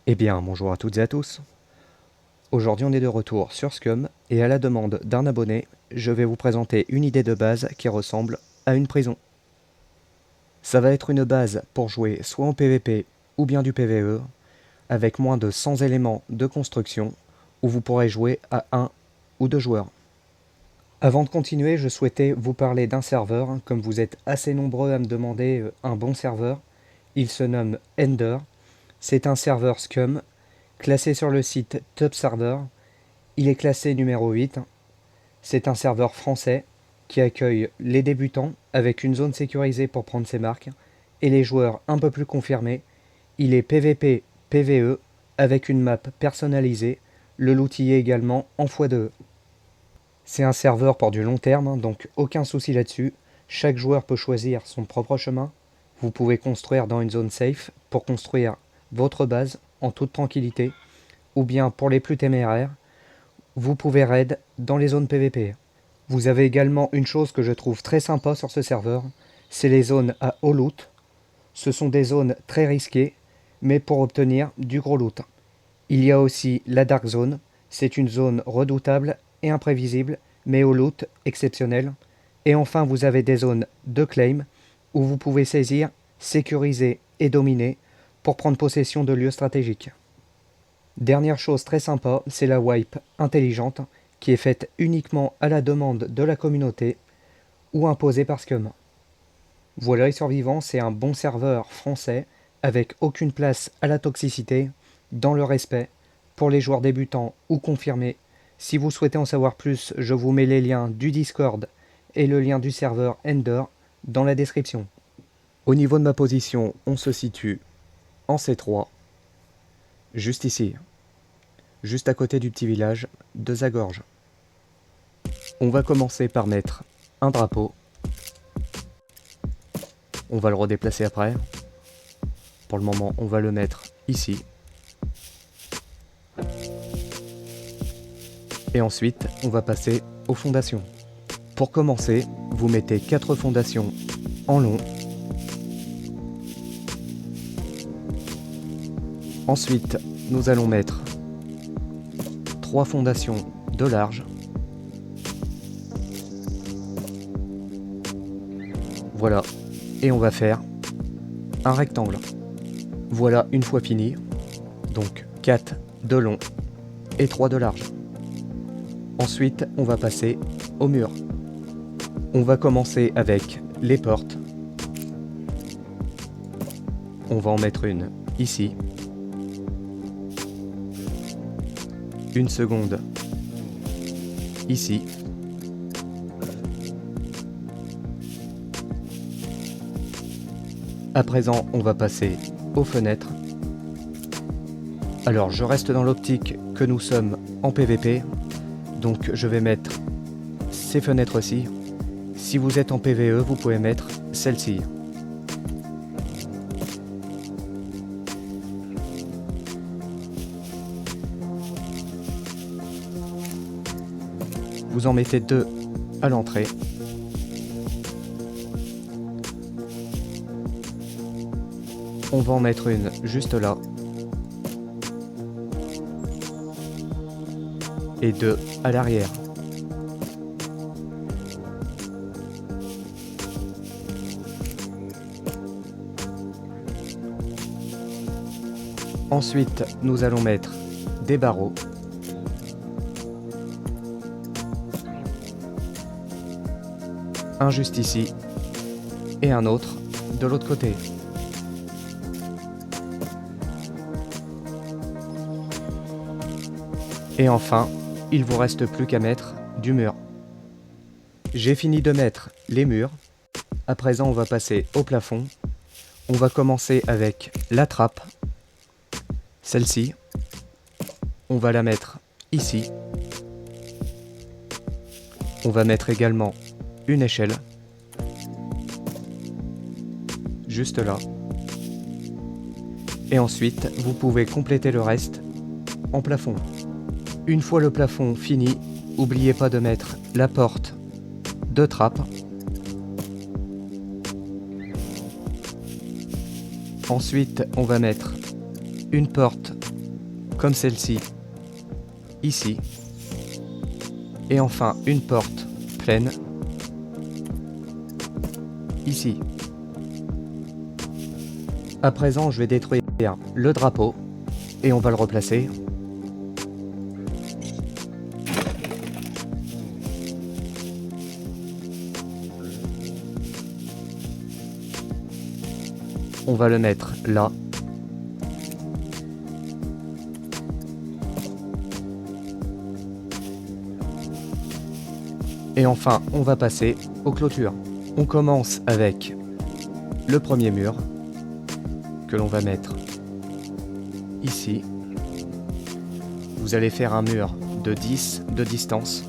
Eh bien, bonjour à toutes et à tous. Aujourd'hui, on est de retour sur Scum et à la demande d'un abonné, je vais vous présenter une idée de base qui ressemble à une prison. Ça va être une base pour jouer soit en PvP ou bien du PvE, avec moins de 100 éléments de construction, où vous pourrez jouer à 1 ou 2 joueurs. Avant de continuer, je souhaitais vous parler d'un serveur, comme vous êtes assez nombreux à me demander un bon serveur. Il se nomme Ender. C'est un serveur Scum classé sur le site Top Server. Il est classé numéro 8. C'est un serveur français qui accueille les débutants avec une zone sécurisée pour prendre ses marques et les joueurs un peu plus confirmés. Il est PvP PvE avec une map personnalisée, le l'outiller également en x2. C'est un serveur pour du long terme, donc aucun souci là-dessus. Chaque joueur peut choisir son propre chemin. Vous pouvez construire dans une zone safe pour construire votre base en toute tranquillité, ou bien pour les plus téméraires, vous pouvez raid dans les zones PvP. Vous avez également une chose que je trouve très sympa sur ce serveur, c'est les zones à haut loot. Ce sont des zones très risquées, mais pour obtenir du gros loot. Il y a aussi la Dark Zone, c'est une zone redoutable et imprévisible, mais au loot exceptionnel. Et enfin, vous avez des zones de claim, où vous pouvez saisir, sécuriser et dominer pour prendre possession de lieux stratégiques. Dernière chose très sympa, c'est la wipe intelligente, qui est faite uniquement à la demande de la communauté ou imposée par Scum. Voilà, les survivants, c'est un bon serveur français avec aucune place à la toxicité, dans le respect, pour les joueurs débutants ou confirmés. Si vous souhaitez en savoir plus, je vous mets les liens du Discord et le lien du serveur Ender dans la description. Au niveau de ma position, on se situe en C3, juste ici, juste à côté du petit village de Zagorge. On va commencer par mettre un drapeau. On va le redéplacer après. Pour le moment, on va le mettre ici. Et ensuite, on va passer aux fondations. Pour commencer, vous mettez 4 fondations en long. Ensuite, nous allons mettre 3 fondations de large. Voilà. Et on va faire un rectangle. Voilà une fois fini. Donc 4 de long et 3 de large. Ensuite, on va passer au mur. On va commencer avec les portes. On va en mettre une ici. Une seconde ici. À présent, on va passer aux fenêtres. Alors, je reste dans l'optique que nous sommes en PvP, donc je vais mettre ces fenêtres-ci. Si vous êtes en PvE, vous pouvez mettre celle-ci. Vous en mettez 2 à l'entrée. On va en mettre une juste là. Et 2 à l'arrière. Ensuite, nous allons mettre des barreaux. Un juste ici et un autre de l'autre côté. Et enfin, il vous reste plus qu'à mettre du mur. J'ai fini de mettre les murs. À présent, on va passer au plafond. On va commencer avec la trappe. Celle-ci. On va la mettre ici. On va mettre également une échelle. Juste là. Et ensuite, vous pouvez compléter le reste en plafond. Une fois le plafond fini, n'oubliez pas de mettre la porte de trappe. Ensuite, on va mettre une porte comme celle-ci, ici. Et enfin une porte pleine, ici. À présent, je vais détruire le drapeau et on va le replacer. On va le mettre là. Et enfin, on va passer aux clôtures. On commence avec le premier mur que l'on va mettre ici. Vous allez faire un mur de 10 de distance.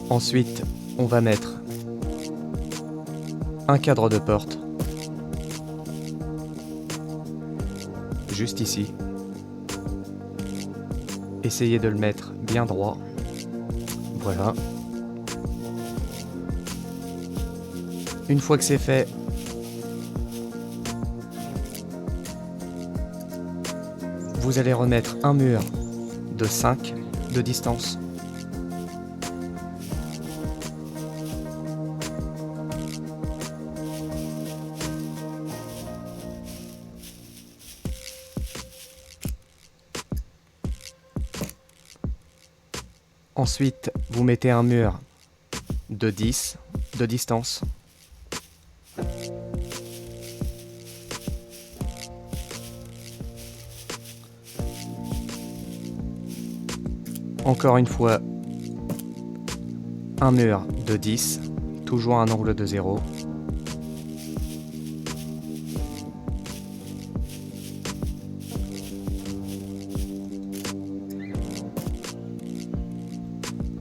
Ensuite, on va mettre un cadre de porte juste ici. Essayez de le mettre bien droit. Voilà. Une fois que c'est fait, vous allez remettre un mur de 5 de distance. Ensuite, vous mettez un mur de 10 de distance. Encore une fois, un mur de 10, toujours à un angle de 0.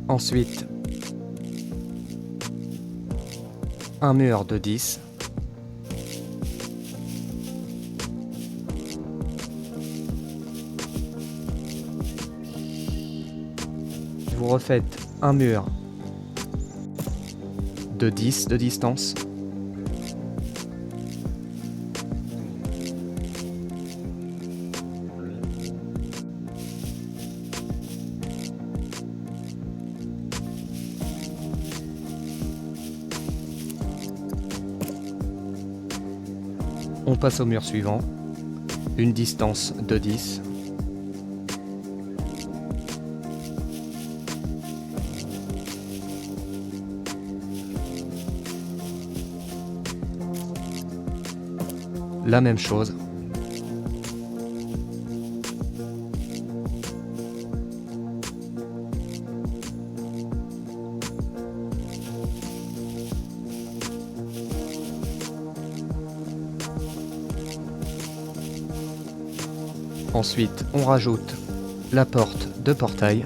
Ensuite, un mur de 10. Vous refaites un mur de 10 de distance. On passe au mur suivant, une distance de 10. La même chose. Ensuite, on rajoute la porte de portail.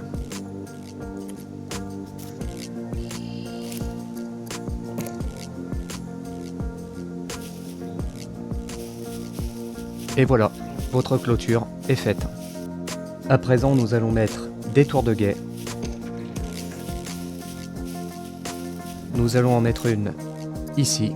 Et voilà, votre clôture est faite. À présent, nous allons mettre des tours de guet. Nous allons en mettre une ici.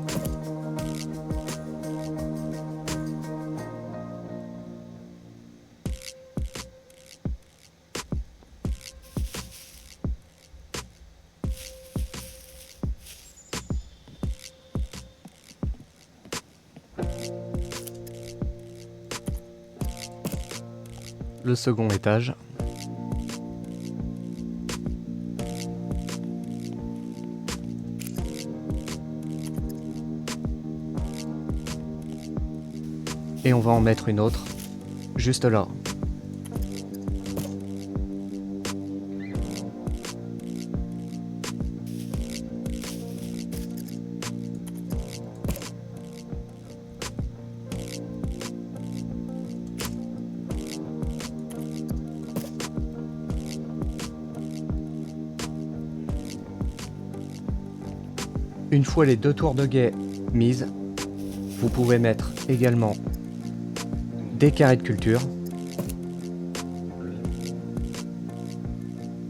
Le second étage. Et on va en mettre une autre, juste là. Une fois les deux tours de guet mises, vous pouvez mettre également des carrés de culture.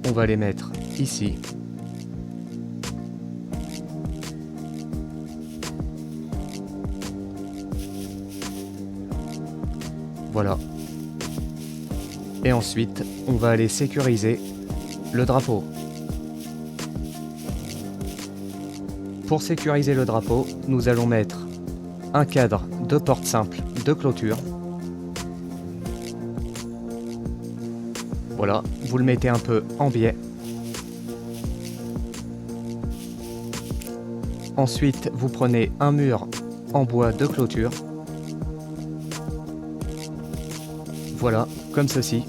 On va les mettre ici. Voilà. Et ensuite, on va aller sécuriser le drapeau. Pour sécuriser le drapeau, nous allons mettre un cadre de porte simple de clôture. Voilà, vous le mettez un peu en biais. Ensuite, vous prenez un mur en bois de clôture. Voilà, comme ceci.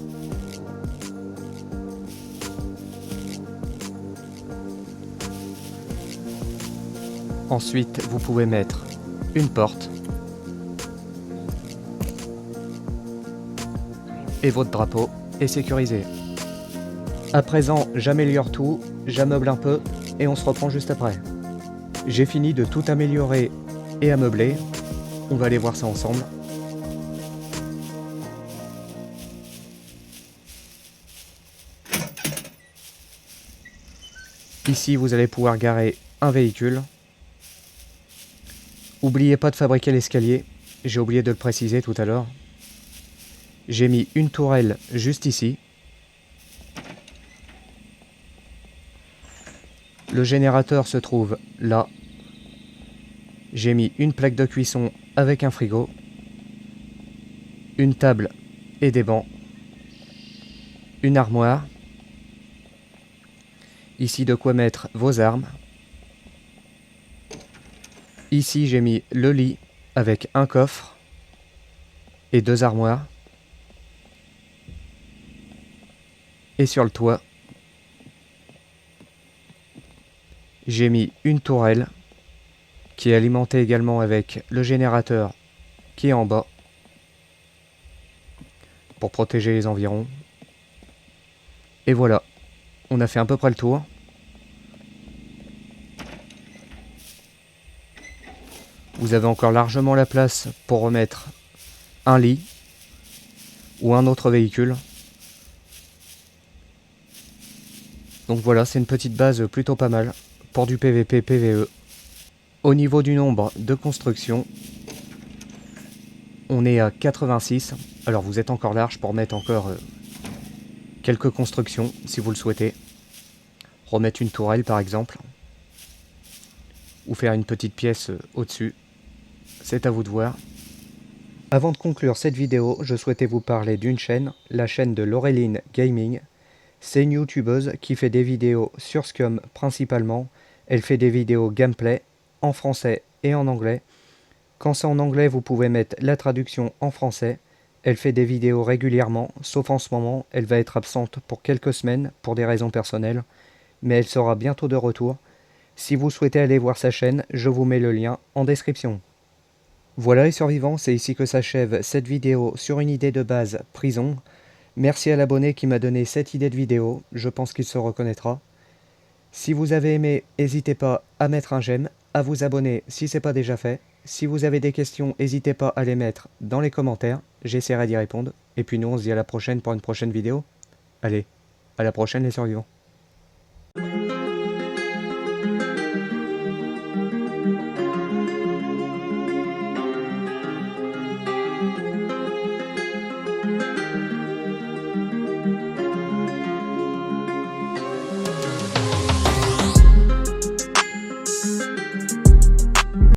Ensuite, vous pouvez mettre une porte. Et votre drapeau est sécurisé. À présent, j'améliore tout, j'ameuble un peu et on se reprend juste après. J'ai fini de tout améliorer et ameubler. On va aller voir ça ensemble. Ici, vous allez pouvoir garer un véhicule. N'oubliez pas de fabriquer l'escalier. J'ai oublié de le préciser tout à l'heure. J'ai mis une tourelle juste ici. Le générateur se trouve là. J'ai mis une plaque de cuisson avec un frigo, une table et des bancs, une armoire. Ici, de quoi mettre vos armes. Ici, j'ai mis le lit avec un coffre et deux armoires. Et sur le toit, j'ai mis une tourelle qui est alimentée également avec le générateur qui est en bas pour protéger les environs. Et voilà, on a fait à peu près le tour. Vous avez encore largement la place pour remettre un lit ou un autre véhicule. Donc voilà, c'est une petite base plutôt pas mal pour du PVP PVE. Au niveau du nombre de constructions, on est à 86. Alors vous êtes encore large pour mettre encore quelques constructions si vous le souhaitez. Remettre une tourelle par exemple. Ou faire une petite pièce au-dessus. C'est à vous de voir. Avant de conclure cette vidéo, je souhaitais vous parler d'une chaîne, la chaîne de Laureline Gaming. C'est une youtubeuse qui fait des vidéos sur Scum principalement. Elle fait des vidéos gameplay en français et en anglais. Quand c'est en anglais, vous pouvez mettre la traduction en français. Elle fait des vidéos régulièrement, sauf en ce moment, elle va être absente pour quelques semaines pour des raisons personnelles. Mais elle sera bientôt de retour. Si vous souhaitez aller voir sa chaîne, je vous mets le lien en description. Voilà les survivants, c'est ici que s'achève cette vidéo sur une idée de base prison. Merci à l'abonné qui m'a donné cette idée de vidéo, je pense qu'il se reconnaîtra. Si vous avez aimé, n'hésitez pas à mettre un j'aime, à vous abonner si ce n'est pas déjà fait. Si vous avez des questions, n'hésitez pas à les mettre dans les commentaires, j'essaierai d'y répondre. Et puis nous on se dit à la prochaine pour une prochaine vidéo. Allez, à la prochaine les survivants.